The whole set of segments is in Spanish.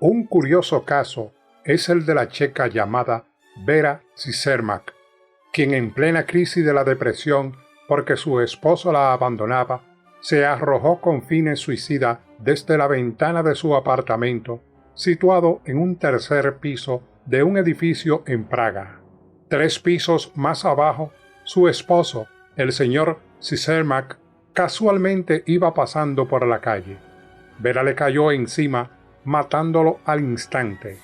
Un curioso caso es el de la checa llamada Vera Cisermak, quien en plena crisis de la depresión porque su esposo la abandonaba, se arrojó con fines suicidas desde la ventana de su apartamento, situado en un tercer piso de un edificio en Praga. 3 pisos más abajo, su esposo, el señor Cisermak, casualmente iba pasando por la calle. Vera le cayó encima, matándolo al instante.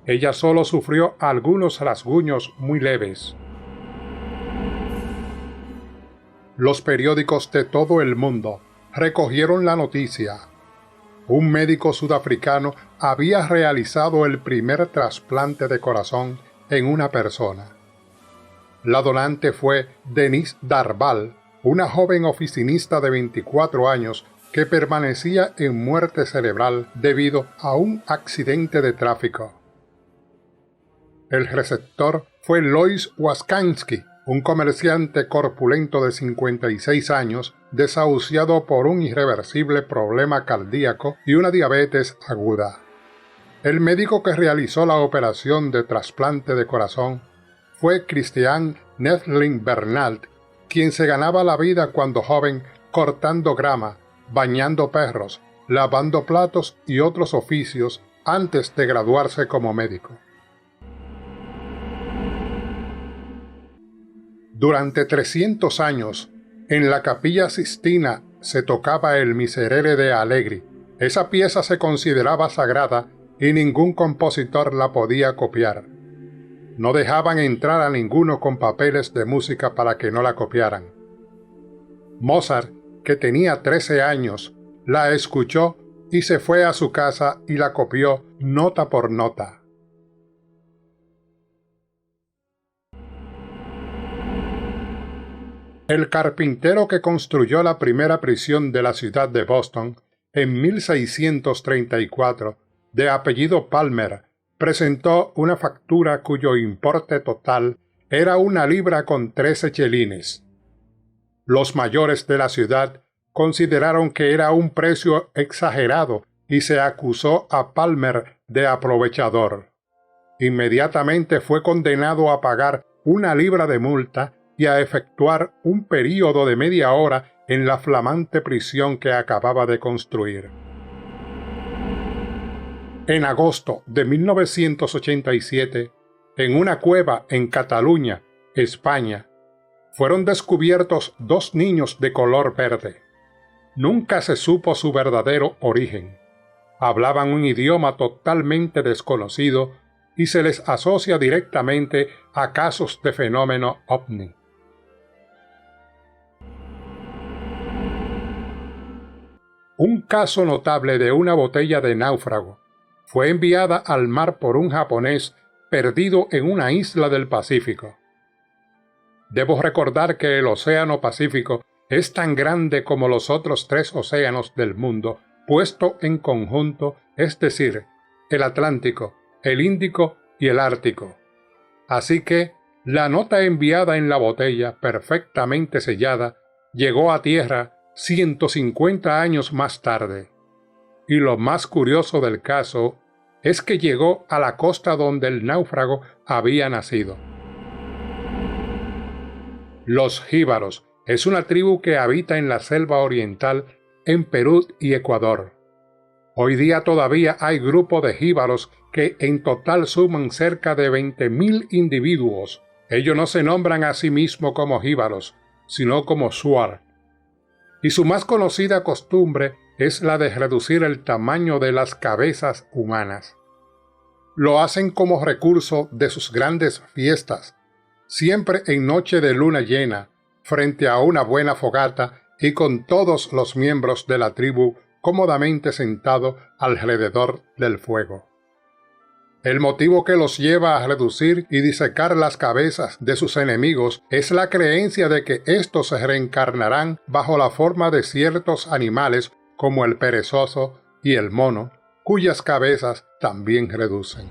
Ella solo sufrió algunos rasguños muy leves. Los periódicos de todo el mundo recogieron la noticia. Un médico sudafricano había realizado el primer trasplante de corazón en una persona. La donante fue Denise Darval, una joven oficinista de 24 años que permanecía en muerte cerebral debido a un accidente de tráfico. El receptor fue Lois Waskansky, un comerciante corpulento de 56 años, desahuciado por un irreversible problema cardíaco y una diabetes aguda. El médico que realizó la operación de trasplante de corazón fue Christian Nedling Bernald, quien se ganaba la vida cuando joven cortando grama, bañando perros, lavando platos y otros oficios antes de graduarse como médico. Durante 300 años, en la Capilla Sistina se tocaba el Miserere de Allegri. Esa pieza se consideraba sagrada y ningún compositor la podía copiar. No dejaban entrar a ninguno con papeles de música para que no la copiaran. Mozart, que tenía 13 años, la escuchó y se fue a su casa y la copió nota por nota. El carpintero que construyó la primera prisión de la ciudad de Boston en 1634, de apellido Palmer, presentó una factura cuyo importe total era 1 libra con 13 chelines. Los mayores de la ciudad consideraron que era un precio exagerado y se acusó a Palmer de aprovechador. Inmediatamente fue condenado a pagar 1 libra de multa y a efectuar un período de media hora en la flamante prisión que acababa de construir. En agosto de 1987, en una cueva en Cataluña, España, fueron descubiertos 2 niños de color verde. Nunca se supo su verdadero origen. Hablaban un idioma totalmente desconocido y se les asocia directamente a casos de fenómeno ovni. Un caso notable de una botella de náufrago fue enviada al mar por un japonés perdido en una isla del Pacífico. Debo recordar que el Océano Pacífico es tan grande como los otros 3 océanos del mundo, puesto en conjunto, es decir, el Atlántico, el Índico y el Ártico. Así que la nota enviada en la botella, perfectamente sellada, llegó a tierra 150 años más tarde. Y lo más curioso del caso es que llegó a la costa donde el náufrago había nacido. Los jíbaros es una tribu que habita en la selva oriental en Perú y Ecuador. Hoy día todavía hay grupos de jíbaros que en total suman cerca de 20.000 individuos. Ellos no se nombran a sí mismos como jíbaros, sino como shuar. Y su más conocida costumbre es la de reducir el tamaño de las cabezas humanas. Lo hacen como recurso de sus grandes fiestas, siempre en noche de luna llena, frente a una buena fogata y con todos los miembros de la tribu cómodamente sentados alrededor del fuego. El motivo que los lleva a reducir y disecar las cabezas de sus enemigos es la creencia de que estos se reencarnarán bajo la forma de ciertos animales como el perezoso y el mono, cuyas cabezas también reducen.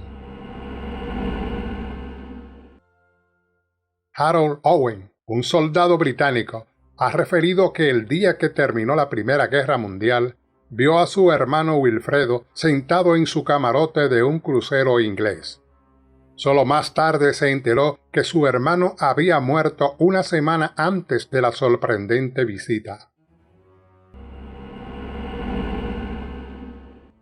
Harold Owen, un soldado británico, ha referido que el día que terminó la Primera Guerra Mundial, vio a su hermano Wilfredo sentado en su camarote de un crucero inglés. Solo más tarde se enteró que su hermano había muerto una semana antes de la sorprendente visita.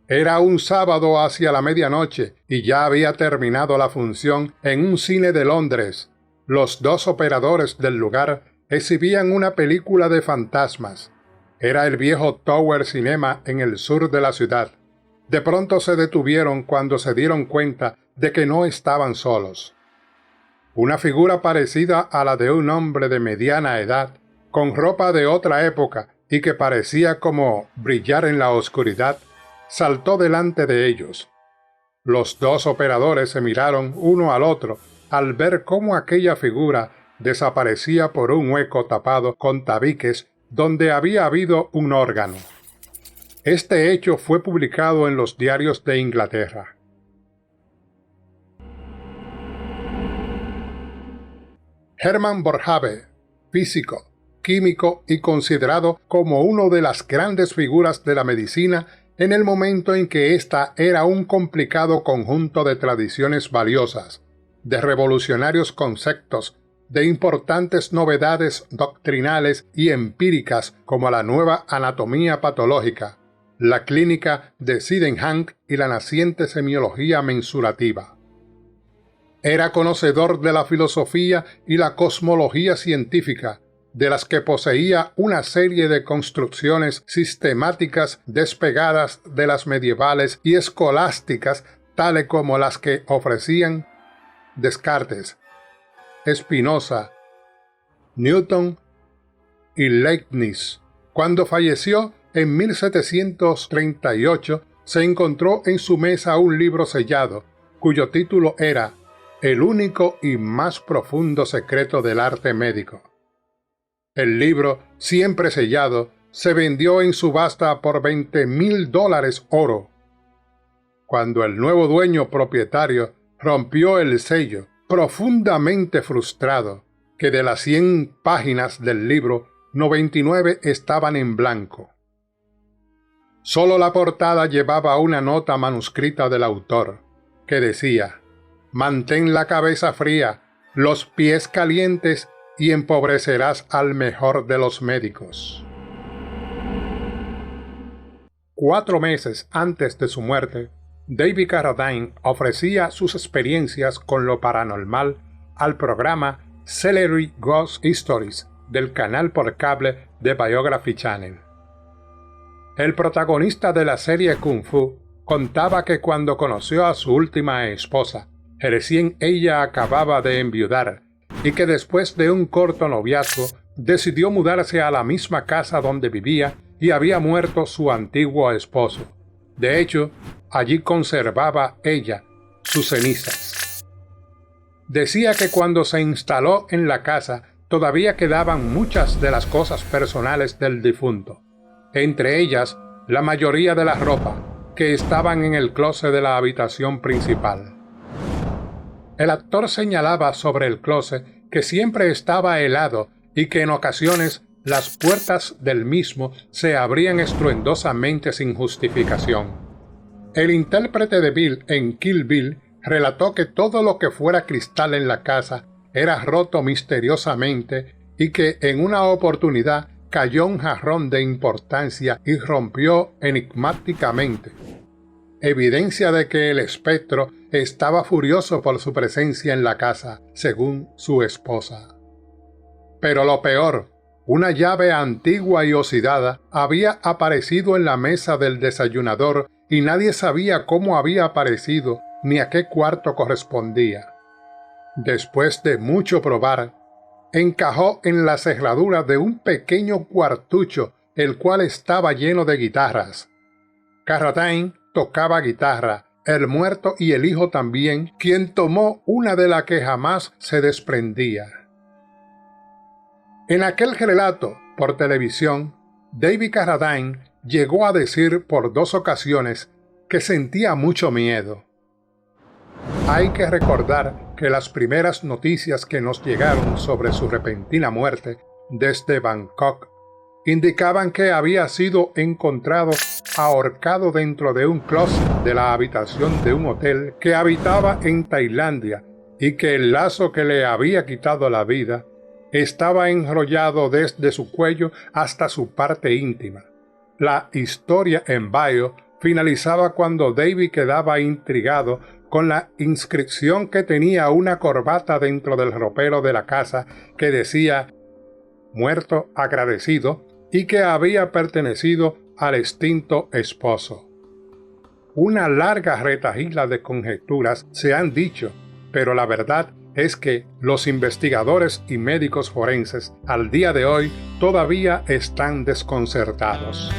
Era un sábado hacia la medianoche y ya había terminado la función en un cine de Londres. Los dos operadores del lugar exhibían una película de fantasmas. Era el viejo Tower Cinema en el sur de la ciudad. De pronto se detuvieron cuando se dieron cuenta de que no estaban solos. Una figura parecida a la de un hombre de mediana edad, con ropa de otra época y que parecía como brillar en la oscuridad, saltó delante de ellos. Los dos operadores se miraron uno al otro al ver cómo aquella figura desaparecía por un hueco tapado con tabiques donde había habido un órgano. Este hecho fue publicado en los diarios de Inglaterra. Hermann Boerhaave, físico, químico y considerado como una de las grandes figuras de la medicina en el momento en que ésta era un complicado conjunto de tradiciones valiosas, de revolucionarios conceptos, de importantes novedades doctrinales y empíricas como la nueva anatomía patológica, la clínica de Sydenham y la naciente semiología mensurativa. Era conocedor de la filosofía y la cosmología científica, de las que poseía una serie de construcciones sistemáticas despegadas de las medievales y escolásticas, tales como las que ofrecían Descartes, Spinoza, Newton y Leibniz. Cuando falleció en 1738, se encontró en su mesa un libro sellado, cuyo título era El único y más profundo secreto del arte médico. El libro, siempre sellado, se vendió en subasta por $20,000 oro. Cuando el nuevo dueño propietario rompió el sello, profundamente frustrado, que de las 100 páginas del libro, 99 estaban en blanco. Solo la portada llevaba una nota manuscrita del autor, que decía: «Mantén la cabeza fría, los pies calientes y empobrecerás al mejor de los médicos». 4 meses antes de su muerte, David Carradine ofrecía sus experiencias con lo paranormal al programa Celery Ghost Stories del canal por cable de Biography Channel. El protagonista de la serie Kung Fu contaba que cuando conoció a su última esposa, recién ella acababa de enviudar, y que después de un corto noviazgo decidió mudarse a la misma casa donde vivía y había muerto su antiguo esposo. De hecho, allí conservaba ella sus cenizas. Decía que cuando se instaló en la casa todavía quedaban muchas de las cosas personales del difunto, entre ellas la mayoría de la ropa, que estaban en el closet de la habitación principal. El actor señalaba sobre el closet que siempre estaba helado y que en ocasiones las puertas del mismo se abrían estruendosamente sin justificación. El intérprete de Bill en Kill Bill relató que todo lo que fuera cristal en la casa era roto misteriosamente y que en una oportunidad cayó un jarrón de importancia y rompió enigmáticamente. Evidencia de que el espectro estaba furioso por su presencia en la casa, según su esposa. Pero lo peor, una llave antigua y oxidada había aparecido en la mesa del desayunador y nadie sabía cómo había aparecido ni a qué cuarto correspondía. Después de mucho probar, encajó en la cerradura de un pequeño cuartucho, el cual estaba lleno de guitarras. Carradine tocaba guitarra, el muerto y el hijo también, quien tomó una de la que jamás se desprendía. En aquel relato por televisión, David Carradine llegó a decir por 2 ocasiones que sentía mucho miedo. Hay que recordar que las primeras noticias que nos llegaron sobre su repentina muerte desde Bangkok indicaban que había sido encontrado ahorcado dentro de un closet de la habitación de un hotel que habitaba en Tailandia y que el lazo que le había quitado la vida estaba enrollado desde su cuello hasta su parte íntima. La historia en bio finalizaba cuando David quedaba intrigado con la inscripción que tenía una corbata dentro del ropero de la casa que decía «Muerto agradecido» y que había pertenecido al extinto esposo. Una larga retahíla de conjeturas se han dicho, pero la verdad es que los investigadores y médicos forenses al día de hoy todavía están desconcertados.